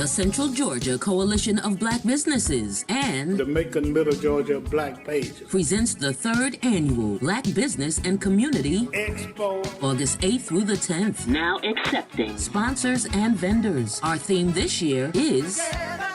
the Central Georgia Coalition of Black Businesses, and the Macon Middle Georgia Black Pages presents the 3rd Annual Black Business and Community Expo, August 8th through the 10th. Now accepting sponsors and vendors. Our theme this year is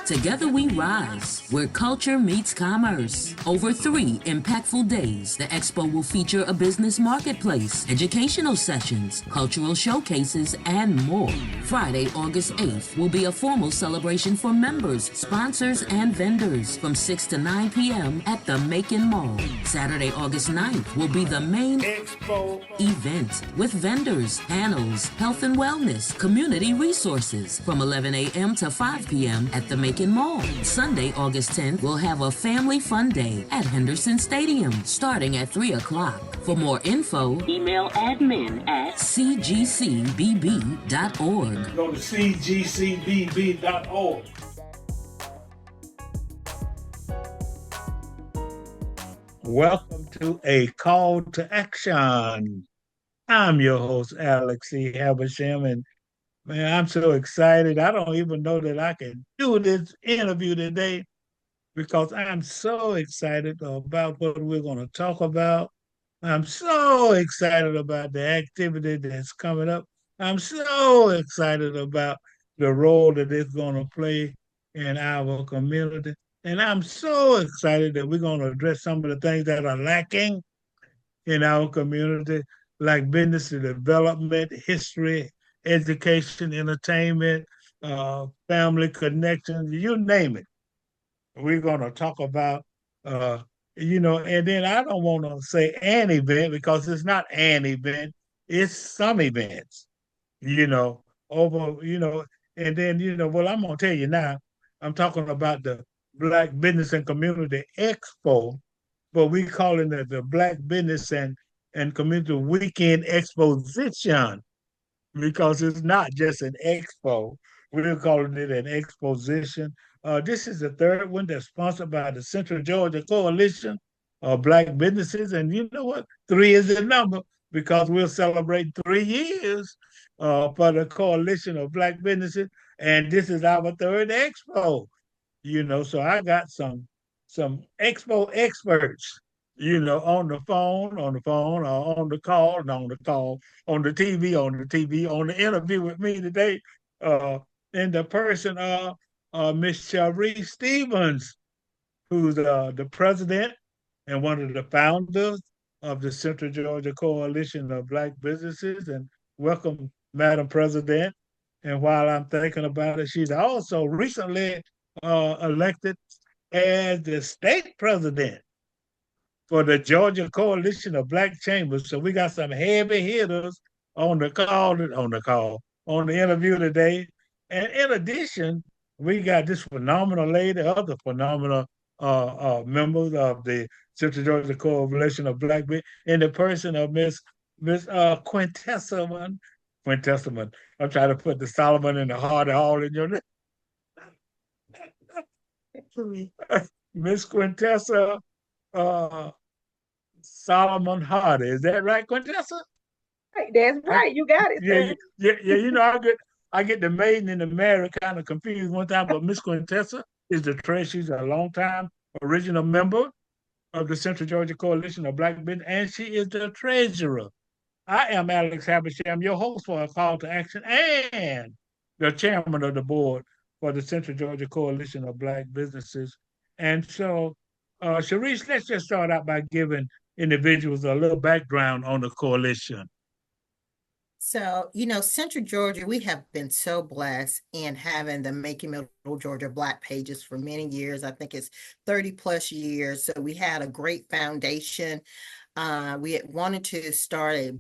Together We Rise, where culture meets commerce. Over 3 impactful days, the expo will feature a business marketplace, educational sessions, cultural showcases, and more. Friday, August 8th will be a formal celebration for members, sponsors, and vendors from 6 to 9 p.m. at the Macon Mall. Saturday, August 9th will be the main Expo event with vendors, panels, health and wellness, community resources from 11 a.m. to 5 p.m. at the Macon Mall. Sunday, August 10th, we'll have a family fun day at Henderson Stadium starting at 3 o'clock. For more info, email admin at cgcbb.org. Go to cgcbb.org. Welcome to a call to action. I'm your host, Alex C. Habersham, and man, I'm so excited. I don't even know that I can do this interview today because I'm so excited about what we're going to talk about. I'm so excited about the activity that's coming up. I'm so excited about the role that it's going to play in our community. And I'm so excited that we're going to address some of the things that are lacking in our community, like business development, history, education, entertainment, family connections, you name it. We're going to talk about, and then I don't want to say an event because it's not an event, it's some events, and then, well, I'm going to tell you now, I'm talking about the Black Business and Community Expo, but we calling it the Black Business and Community Weekend Exposition because it's not just an expo. We're calling it an exposition. This is the 3rd one that's sponsored by the Central Georgia Coalition of Black Businesses. And you know what? 3 is the number because we'll celebrate 3 years for the Coalition of Black Businesses. And this is our 3rd expo. So I got some expo experts, on the phone, or on the call, on the TV, on the interview with me today, in the person of Miss Charis Stevens, who's the president and one of the founders of the Central Georgia Coalition of Black Businesses. And welcome, Madam President. And while I'm thinking about it, she's also recently elected as the state president for the Georgia Coalition of Black Chambers. So we got some heavy hitters on the interview today. And in addition, we got this phenomenal lady, other phenomenal members of the Central Georgia Coalition of Black Men, in the person of Miss Quintessa. Quintessa. I'm trying to put the Solomon and the Hardy all in your name. Miss Quintessa Solomon Hardy. Is that right, Quintessa? Right, that's right. You got it. Yeah. I get the maiden and the married kind of confused one time, but Miss Quintessa is the treasurer. She's a longtime original member of the Central Georgia Coalition of Black Men, and she is the treasurer. I am Alex Habersham, your host for A Call to Action and the chairman of the board for the Central Georgia Coalition of Black Businesses. And so, Charis, let's just start out by giving individuals a little background on the coalition. So, Central Georgia, we have been so blessed in having the Macon Middle Georgia Black Pages for many years. I think it's 30 plus years. So we had a great foundation. We had wanted to start a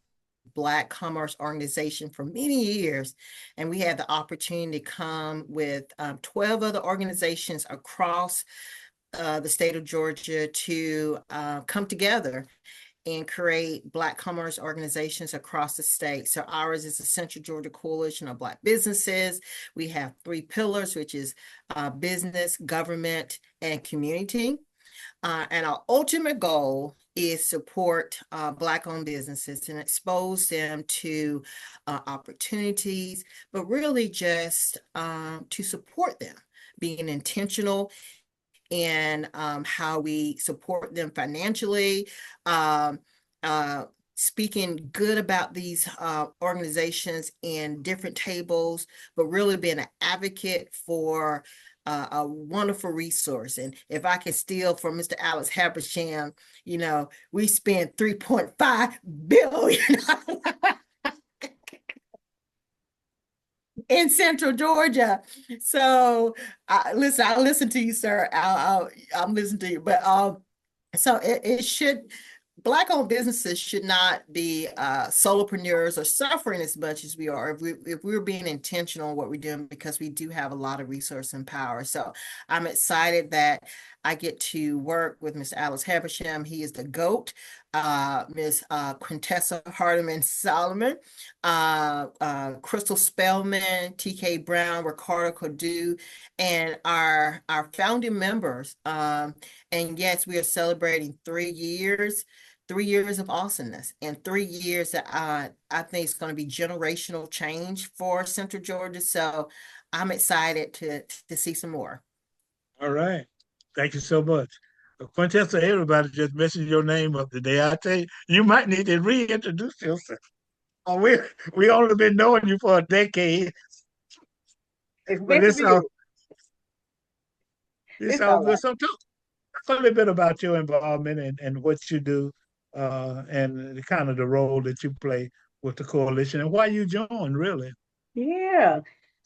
Black commerce organization for many years, and we had the opportunity to come with 12 other organizations across the state of Georgia to come together and create Black commerce organizations across the state. So ours is the Central Georgia Coalition of Black Businesses. We have 3 pillars, which is business, government, and community. And our ultimate goal is support Black-owned businesses and expose them to opportunities, but really just to support them, being intentional in how we support them financially, um, speaking good about these organizations in different tables, but really being an advocate for a wonderful resource. And if I can steal from Mr. Alex Habersham, we spent 3.5 billion in Central Georgia. So I listen to you, sir. I'm listening to you, but so it should. Black-owned businesses should not be solopreneurs or suffering as much as we are if we're being intentional in what we're doing, because we do have a lot of resource and power. So I'm excited that I get to work with Mr. Alex Habersham. He is the GOAT. Ms. Quintessa Hardeman Solomon, Crystal Spellman, TK Brown, Ricardo Cadu, and our founding members. And yes, we are celebrating 3 years. 3 years of awesomeness, and 3 years that I think is going to be generational change for Central Georgia. So I'm excited to see some more. All right. Thank you so much. Quintessa, everybody just messing your name up today. I tell you, you might need to reintroduce yourself. We only been knowing you for a decade, It's but good to be here. it's It's all all good. right. So talk a little bit about your involvement and what you do, and the kind of the role that you play with the coalition and why you joined, really. Yeah.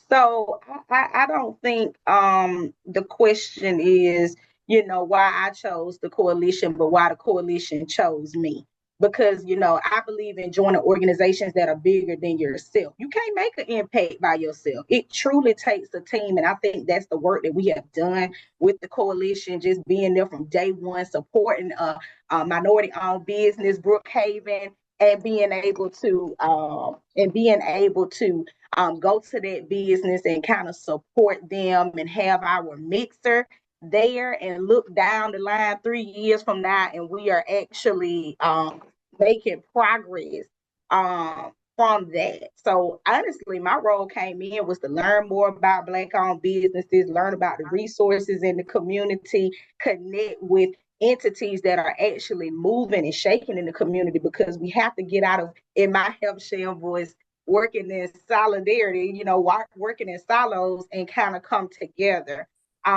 So I don't think the question is, why I chose the coalition, but why the coalition chose me. Because, I believe in joining organizations that are bigger than yourself. You can't make an impact by yourself. It truly takes a team. And I think that's the work that we have done with the coalition, just being there from day one, supporting a minority-owned business, Brookhaven, and being able to go to that business and kind of support them and have our mixer there and look down the line 3 years from now and we are actually making progress from that. So honestly, my role came in was to learn more about Black-owned businesses, learn about the resources in the community, connect with entities that are actually moving and shaking in the community, because we have to get out of, in my Habersham voice, working in solidarity, working in silos and kind of come together.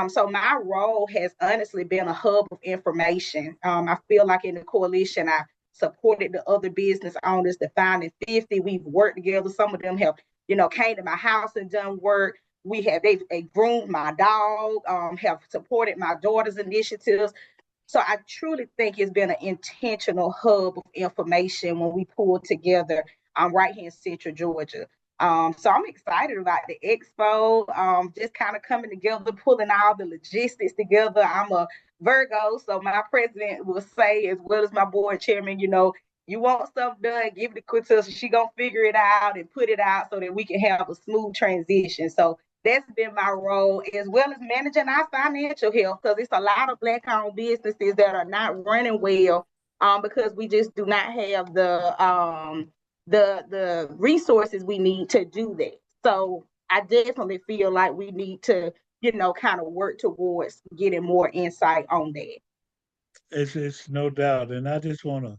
So my role has honestly been a hub of information. I feel like in the coalition, I supported the other business owners, the Founding 50. We've worked together. Some of them have, came to my house and done work. They've groomed my dog, have supported my daughter's initiatives. So I truly think it's been an intentional hub of information when we pulled together right here in Central Georgia. So I'm excited about the expo, just kind of coming together, pulling all the logistics together. I'm a Virgo, so my president will say, as well as my board chairman, you want stuff done, give it to Quintessa. She gonna figure it out and put it out so that we can have a smooth transition. So that's been my role, as well as managing our financial health, because it's a lot of Black-owned businesses that are not running well because we just do not have the resources we need to do that. So I definitely feel like we need to, kind of work towards getting more insight on that. It's no doubt, and I just want to,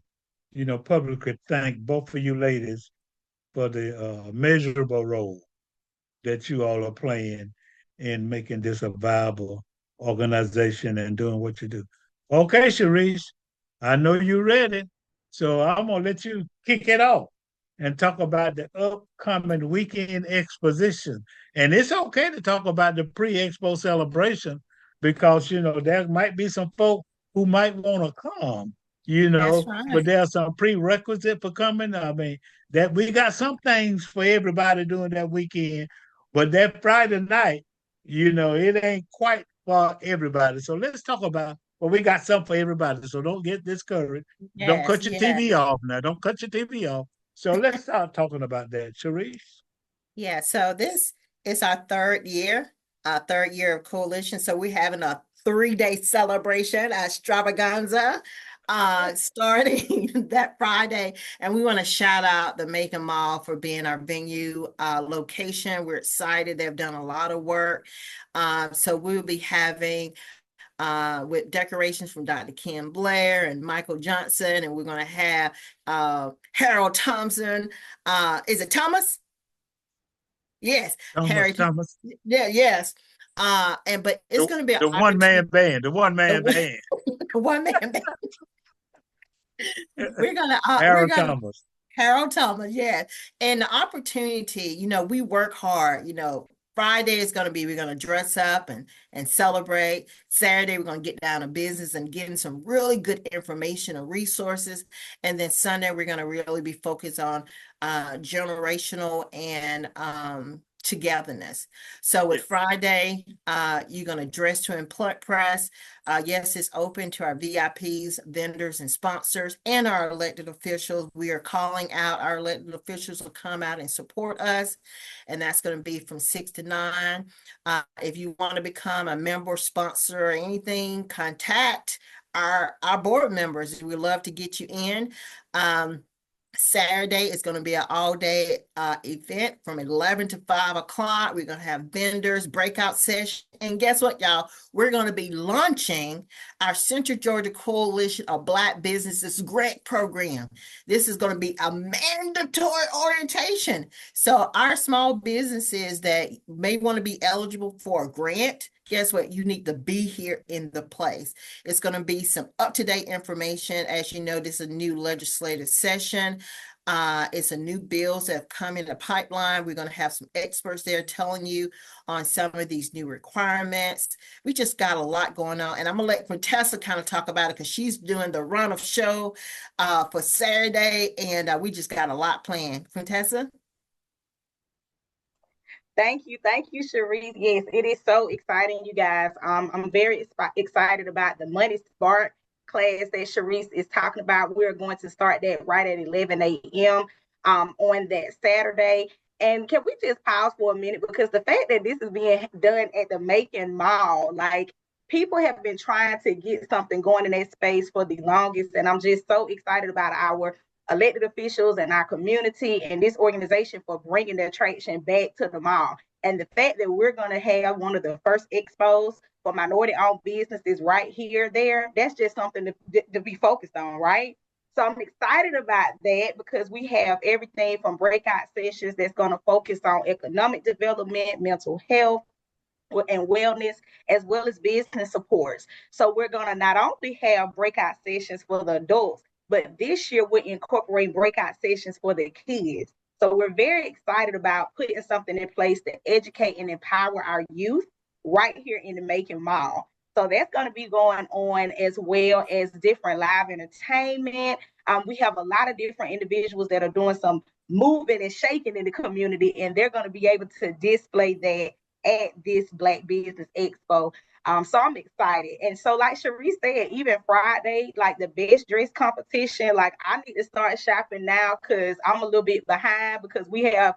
publicly thank both of you ladies for the measurable role that you all are playing in making this a viable organization and doing what you do. Okay, Charis, I know you're ready. So I'm going to let you kick it off and talk about the upcoming weekend exposition. And it's okay to talk about the pre-expo celebration because, there might be some folk who might want to come, That's right. but there are some prerequisites for coming. I mean, that we got some things for everybody doing that weekend, but that Friday night, it ain't quite for everybody. So let's talk about, well, we got something for everybody. So don't get discouraged. Don't Yes, cut your yes. TV off now. Don't cut your TV off. So let's start talking about that. Charis? Yeah, so this is our third year of coalition. So we're having a 3-day celebration, extravaganza. starting that Friday. And we want to shout out the Macon Mall for being our venue location. We're excited. They've done a lot of work. So we'll be having with decorations from Dr. Ken Blair and Michael Johnson, and we're going to have Harold Thompson. Is it Thomas? Yes, Harry. Thomas. Yeah, yes. But it's going to be the one man band, one man band. We're gonna Harold Thomas, yeah. And the opportunity, we work hard, Friday is going to be, we're going to dress up and celebrate. Saturday, we're going to get down to business and getting some really good information and resources. And then Sunday, we're going to really be focused on generational and togetherness. So with Friday, you're going to dress to impress. Yes, it's open to our VIPs, vendors, and sponsors, and our elected officials. We are calling out our elected officials to come out and support us, and that's going to be from 6 to 9. If you want to become a member, sponsor, or anything, contact our board members. We'd love to get you in. Saturday is going to be an all-day event from 11 to 5 o'clock. We're going to have vendors, breakout session. And guess what, y'all? We're going to be launching our Central Georgia Coalition of Black Businesses grant program. This is going to be a mandatory orientation. So our small businesses that may want to be eligible for a grant, guess what? You need to be here in the place. It's going to be some up-to-date information. As you know, this is a new legislative session. It's a new bills that have come in the pipeline. We're going to have some experts there telling you on some of these new requirements. We just got a lot going on. And I'm going to let Quintessa kind of talk about it because she's doing the run of show for Saturday. And we just got a lot planned. Quintessa? Thank you, Charis. Yes, it is so exciting, you guys. I'm very excited about the Money Spark class that Charis is talking about. We're going to start that right at 11 a.m. On that Saturday. And can we just pause for a minute, because the fact that this is being done at the Macon Mall, like, people have been trying to get something going in that space for the longest, and I'm just so excited about our elected officials and our community and this organization for bringing the attraction back to the mall. And the fact that we're going to have one of the first expos for minority-owned businesses right here, that's just something to be focused on, right? So I'm excited about that because we have everything from breakout sessions that's going to focus on economic development, mental health, and wellness, as well as business supports. So we're going to not only have breakout sessions for the adults, but this year we're incorporating breakout sessions for the kids. So we're very excited about putting something in place to educate and empower our youth right here in the Macon Mall. So that's going to be going on, as well as different live entertainment. We have a lot of different individuals that are doing some moving and shaking in the community, and they're going to be able to display that at this Black Business Expo. So I'm excited. And so, like Charis said, even Friday, like the best dress competition, like, I need to start shopping now because I'm a little bit behind, because we have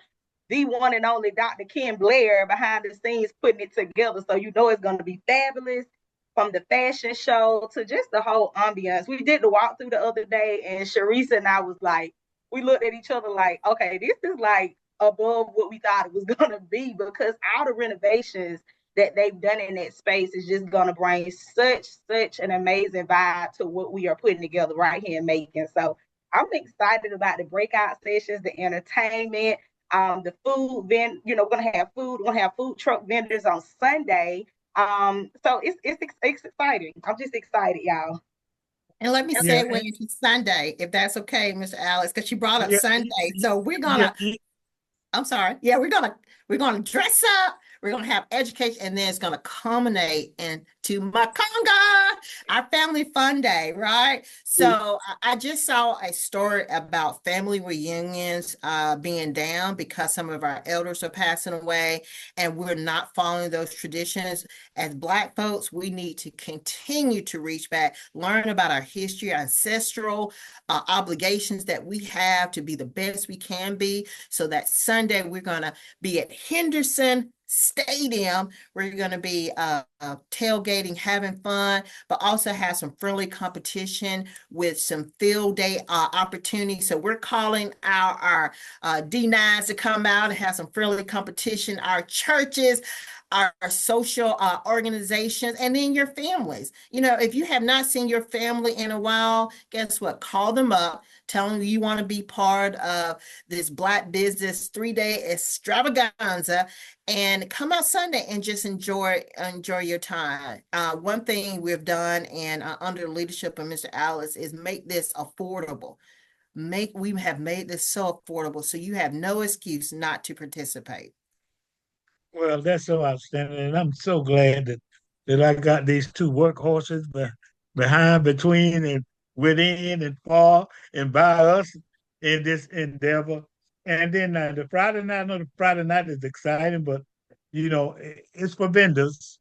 the one and only Dr. Ken Blair behind the scenes putting it together. So you know it's going to be fabulous, from the fashion show to just the whole ambiance. We did the walkthrough the other day, and Charis and I was like, we looked at each other like, okay, this is like above what we thought it was going to be, because all the renovations that they've done in that space is just going to bring such an amazing vibe to what we are putting together right here in Macon. So I'm excited about the breakout sessions, the entertainment, the food. We're going to have food. We're going to have food truck vendors on Sunday. So it's exciting. I'm just excited, y'all. And let me segue into Sunday, if that's okay, Mr. Alex, because you brought up Sunday. So we're gonna. I'm sorry. Yeah, we're gonna dress up. We're gonna have education, and then it's gonna culminate into Makonga, our family fun day, right? So I just saw a story about family reunions being down because some of our elders are passing away, and we're not following those traditions. As Black folks, we need to continue to reach back, learn about our history, our ancestral obligations that we have to be the best we can be. So that Sunday we're gonna be at Henderson Stadium. We're going to be tailgating, having fun, but also have some friendly competition with some field day opportunities. So we're calling our D9s to come out and have some friendly competition, our churches, our social organizations, and then your families. You know, if you have not seen your family in a while, guess what? Call them up, tell them you want to be part of this Black Business 3-day extravaganza, and come out Sunday and just enjoy your time. One thing we've done, and under the leadership of Mr. Alice, is make this affordable. We have made this so affordable, so you have no excuse not to participate. Well, that's so outstanding, and I'm so glad that I got these two workhorses behind, between, and within, and far, and by us in this endeavor. And then the Friday night, I know the Friday night is exciting, but it's for vendors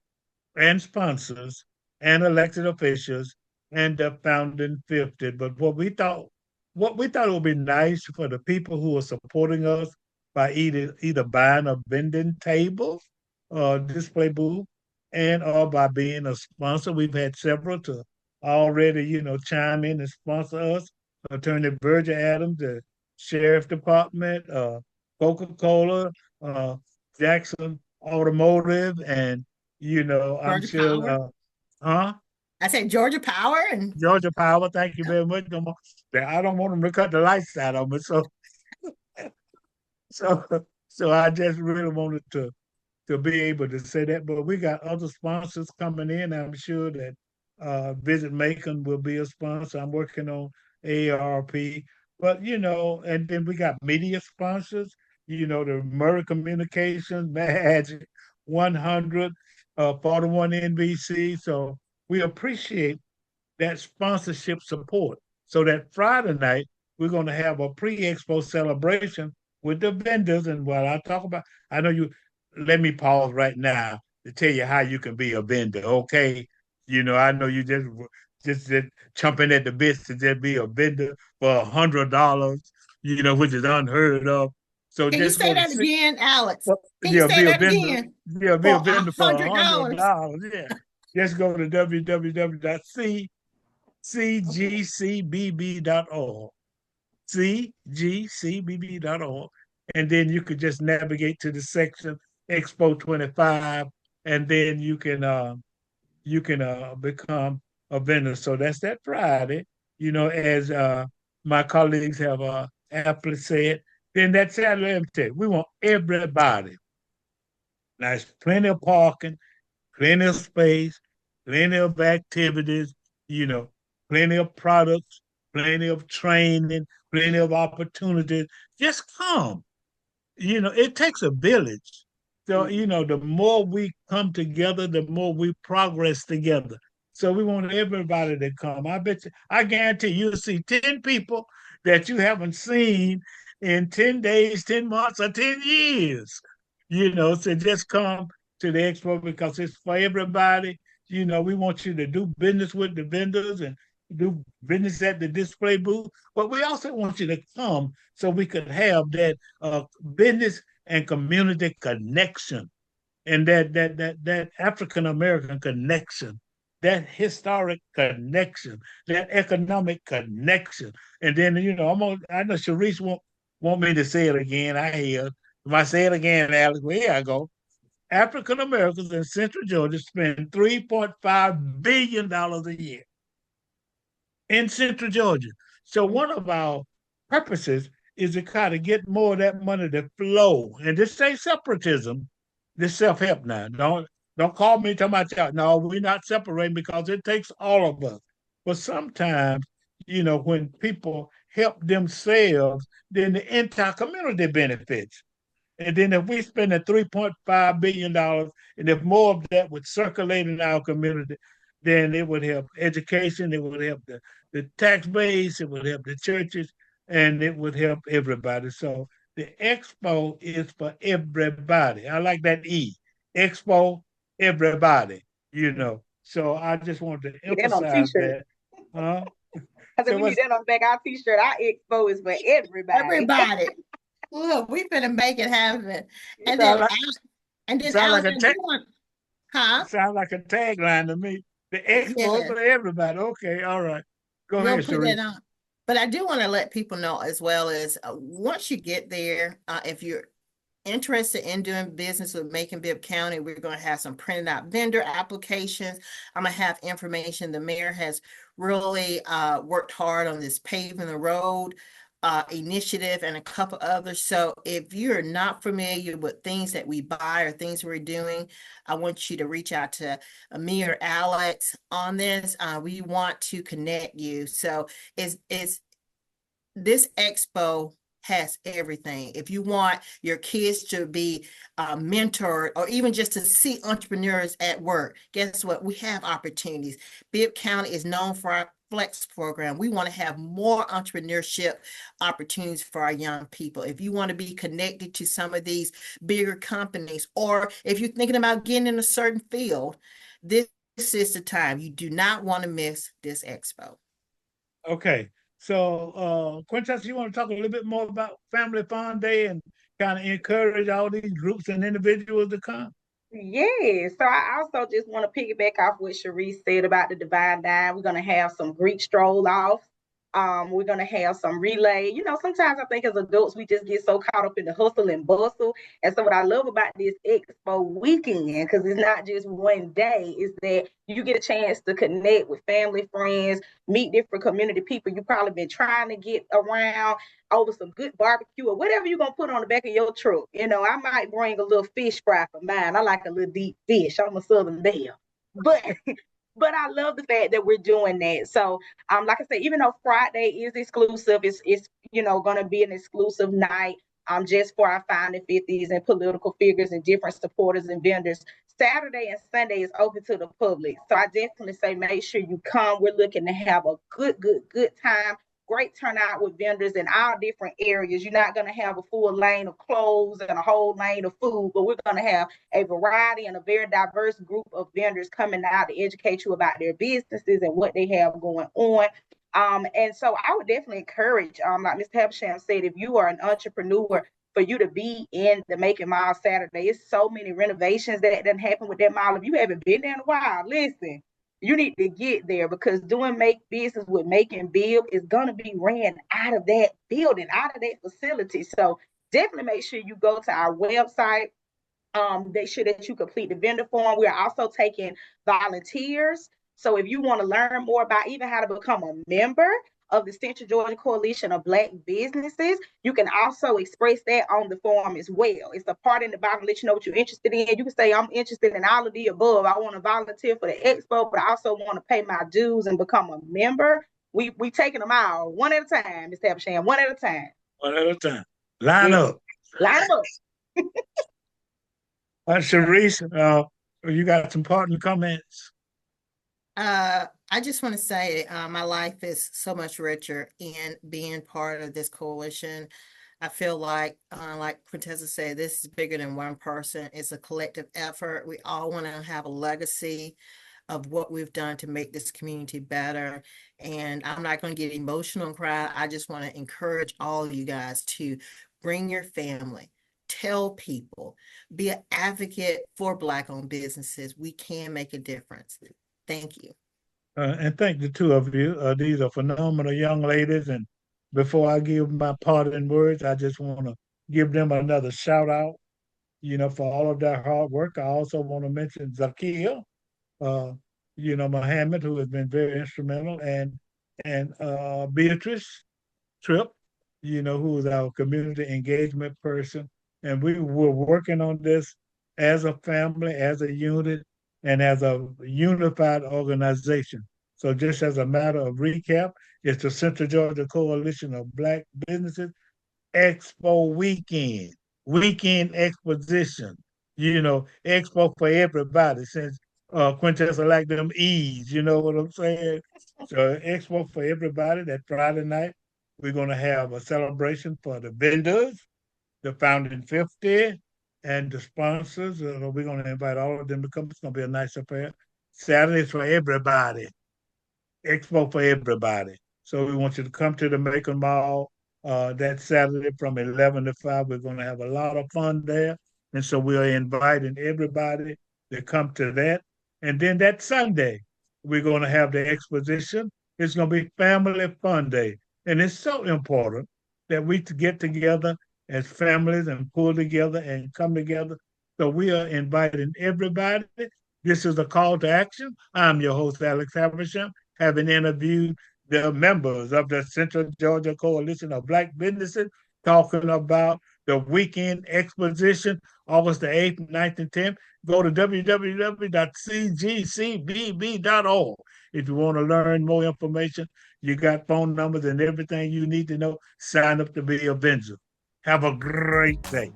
and sponsors and elected officials and the founding 50. But what we thought would be nice for the people who are supporting us by either buying a vending table or display booth, and or by being a sponsor. We've had several to already, chime in and sponsor us. Attorney Virgil Adams, the Sheriff Department, Coca-Cola, Jackson Automotive, and I'm Georgia sure, Power. huh? I said Georgia Power and Georgia Power, thank you very much. I don't want them to cut the lights out on me, so so I just really wanted to be able to say that. But we got other sponsors coming in. I'm sure that Visit Macon will be a sponsor. I'm working on AARP. But and then we got media sponsors, the Murray Communications, Magic 100, 41 NBC. So we appreciate that sponsorship support. So that Friday night, we're going to have a pre-expo celebration with the vendors. And while I know let me pause right now to tell you how you can be a vendor, okay? I know you just chomping at the bits to just be a vendor for $100, which is unheard of. So can you just say go to that again, Alex? Can you yeah, say be a that vendor. again? Yeah, be For a vendor for $100. $100. Yeah. Just go to www.cgcbb.org. cgcbb.org. And then you could just navigate to the section Expo 25, and then you can become a vendor. So that's that Friday, as my colleagues have aptly said. Then that Saturday, let me tell you, we want everybody. Now, there's plenty of parking, plenty of space, plenty of activities, you know, plenty of products, plenty of training, plenty of opportunities. Just come. It takes a village. So, the more we come together, the more we progress together. So we want everybody to come. I guarantee you'll see 10 people that you haven't seen in 10 days, 10 months, or 10 years. So just come to the expo because it's for everybody. We want you to do business with the vendors and do business at the display booth, but we also want you to come so we could have that business and community connection, and that African American connection, that historic connection, that economic connection. And then I know Charis want me to say it again. I hear if I say it again, Alex, well, here I go. African Americans in Central Georgia spend $3.5 billion a year in Central Georgia. So one of our purposes is to kind of get more of that money to flow. And this ain't separatism, this self-help now. Don't call me talking about y'all. No, we're not separating because it takes all of us. But sometimes, when people help themselves, then the entire community benefits. And then if we spend the $3.5 billion, and if more of that would circulate in our community, then it would help education, it would help the tax base, it would help the churches, and it would help everybody. So the expo is for everybody. I like that E. Expo, everybody. So I just wanted to Get that on emphasize t-shirt. that. Huh? I said So we need that on the back of our t-shirt. Our expo is for everybody. Everybody. Look, we finna make it happen. And sound then like, and then sound like Alex, a tech. Huh? It sounds like a tagline to me. The expo is Yeah, for everybody. Okay, all right. Go we'll ahead, put that Charis. on. But I do want to let people know as well as once you get there, if you're interested in doing business with Macon Bibb County, we're going to have some printed out vendor applications. I'm going to have information. The mayor has really worked hard on this paving the road initiative and a couple others. So if you're not familiar with things that we buy or things we're doing, I want you to reach out to me or Alex on this. We want to connect you. So it's this expo has everything. If you want your kids to be mentored or even just to see entrepreneurs at work, guess what? We have opportunities. Bibb County is known for our Flex program. We want to have more entrepreneurship opportunities for our young people. If you want to be connected to some of these bigger companies, or if you're thinking about getting in a certain field, this is the time. You do not want to miss this expo. Okay. So, Quintessa, you want to talk a little bit more about Family Fun Day and kind of encourage all these groups and individuals to come? Yeah, so I also just want to piggyback off what Charis said about the Divine Dime. We're going to have some Greek stroll off. We're going to have some relay. Sometimes I think as adults, we just get so caught up in the hustle and bustle. And so, what I love about this expo weekend, because it's not just one day, is that you get a chance to connect with family, friends, meet different community people you've probably been trying to get around over some good barbecue or whatever you're going to put on the back of your truck. I might bring a little fish fry for mine. I like a little deep fish. I'm a Southern belle. But but I love the fact that we're doing that. So, like I said, even though Friday is exclusive, it's going to be an exclusive night just for our founding 50s and political figures and different supporters and vendors. Saturday and Sunday is open to the public. So I definitely say make sure you come. We're looking to have a good time. Great turnout with vendors in all different areas. You're not going to have a full lane of clothes and a whole lane of food, but we're going to have a variety and a very diverse group of vendors coming out to educate you about their businesses and what they have going on. And so I would definitely encourage, like Mr. Habersham said, if you are an entrepreneur, for you to be in the Macon Mall Saturday. It's so many renovations that done happen with that mall. If you haven't been there in a while, listen, you need to get there because doing make business with Macon Bibb is going to be ran out of that building, out of that facility. So definitely make sure you go to our website. Make sure that you complete the vendor form. We are also taking volunteers. So if you want to learn more about even how to become a member of the Central Georgia Coalition of Black Businesses, you can also express that on the form as well. It's a part in the bottom to let you know what you're interested in. You can say, I'm interested in all of the above. I want to volunteer for the expo, but I also want to pay my dues and become a member. We taking them all one at a time, Mr. Absham, one at a time. One at a time. Line Yeah. up. Line them up. Charis, you got some parting comments? I just want to say my life is so much richer in being part of this coalition. I feel like Quintessa said, this is bigger than one person. It's a collective effort. We all want to have a legacy of what we've done to make this community better. And I'm not going to get emotional and cry. I just want to encourage all of you guys to bring your family, tell people, be an advocate for Black-owned businesses. We can make a difference. Thank you. And thank the two of you. These are phenomenal young ladies. And before I give my parting words, I just want to give them another shout out, for all of their hard work. I also want to mention Zakia, uh, Mohammed, who has been very instrumental, and Beatrice Tripp, who is our community engagement person. And we were working on this as a family, as a unit, and as a unified organization. So just as a matter of recap, it's the Central Georgia Coalition of Black Businesses Expo weekend exposition, expo for everybody since Quintessa like them E's, you know what I'm saying? So expo for everybody that Friday night. We're going to have a celebration for the vendors, the founding 50, and the sponsors. We're going to invite all of them to come. It's going to be a nice affair. Saturday's for everybody. Expo for everybody. So we want you to come to the Macon Mall that Saturday from 11 to 5. We're going to have a lot of fun there. And so we are inviting everybody to come to that. And then that Sunday, we're going to have the exposition. It's going to be Family Fun Day. And it's so important that we get together as families and pull together and come together. So we are inviting everybody. This is a call to action. I'm your host, Alex Haversham, having interviewed the members of the Central Georgia Coalition of Black Businesses, talking about the weekend exposition, August the 8th, 9th, and 10th. Go to www.cgcbb.org. If you want to learn more information, you got phone numbers and everything you need to know. Sign up to be a vendor. Have a great day.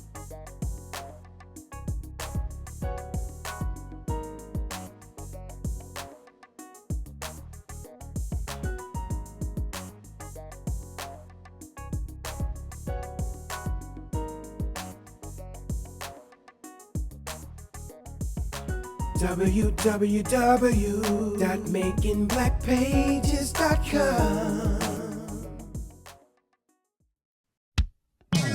www.makingblackpages.com.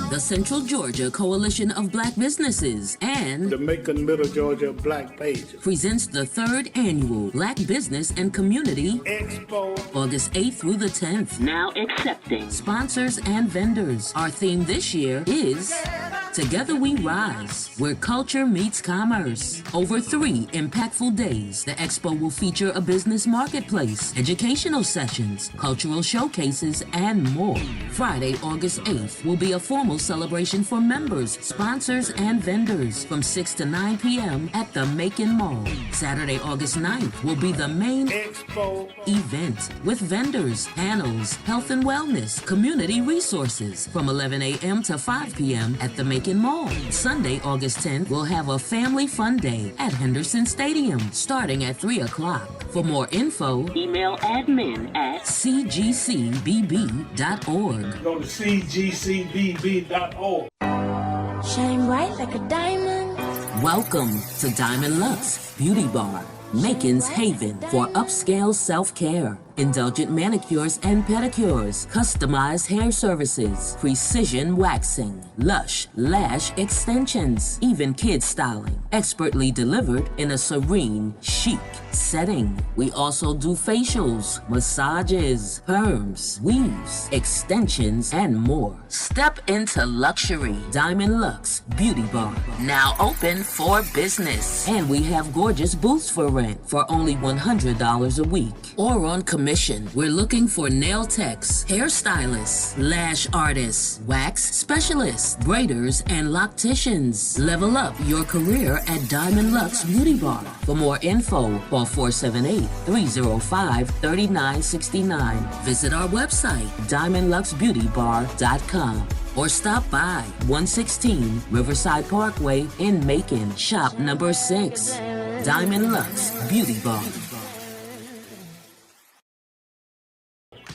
The Central Georgia Coalition of Black Businesses and The Macon Middle Georgia Black Pages presents the 3rd annual Black Business and Community Expo, August 8th through the 10th. Now accepting sponsors and vendors. Our theme this year is Together We Rise, where culture meets commerce. Over 3 impactful days, the expo will feature a business marketplace, educational sessions, cultural showcases, and more. Friday, August 8th will be a formal celebration for members, sponsors, and vendors from 6 to 9 p.m. at the Macon Mall. Saturday, August 9th will be the main Expo event with vendors, panels, health and wellness, community resources from 11 a.m. to 5 p.m. at the Macon Mall. Sunday, August 10th, we'll have a family fun day at Henderson Stadium starting at 3 o'clock. For more info, email admin@cgcbb.org. Go to cgcbb.org. Shine bright like a diamond. Welcome to Diamond Luxe Beauty Bar, Macon's haven for upscale self-care. Indulgent manicures and pedicures, customized hair services, precision waxing, lush lash extensions, even kid styling, expertly delivered in a serene, chic setting. We also do facials, massages, perms, weaves, extensions, and more. Step into luxury. Diamond Luxe Beauty Bar, now open for business. And we have gorgeous booths for rent for only $100 a week or on commission. We're looking for nail techs, hairstylists, lash artists, wax specialists, braiders, and locticians. Level up your career at Diamond Luxe Beauty Bar. For more info, call 478-305-3969. Visit our website, diamondluxebeautybar.com, or stop by 116 Riverside Parkway in Macon, shop number 6. Diamond Luxe Beauty Bar.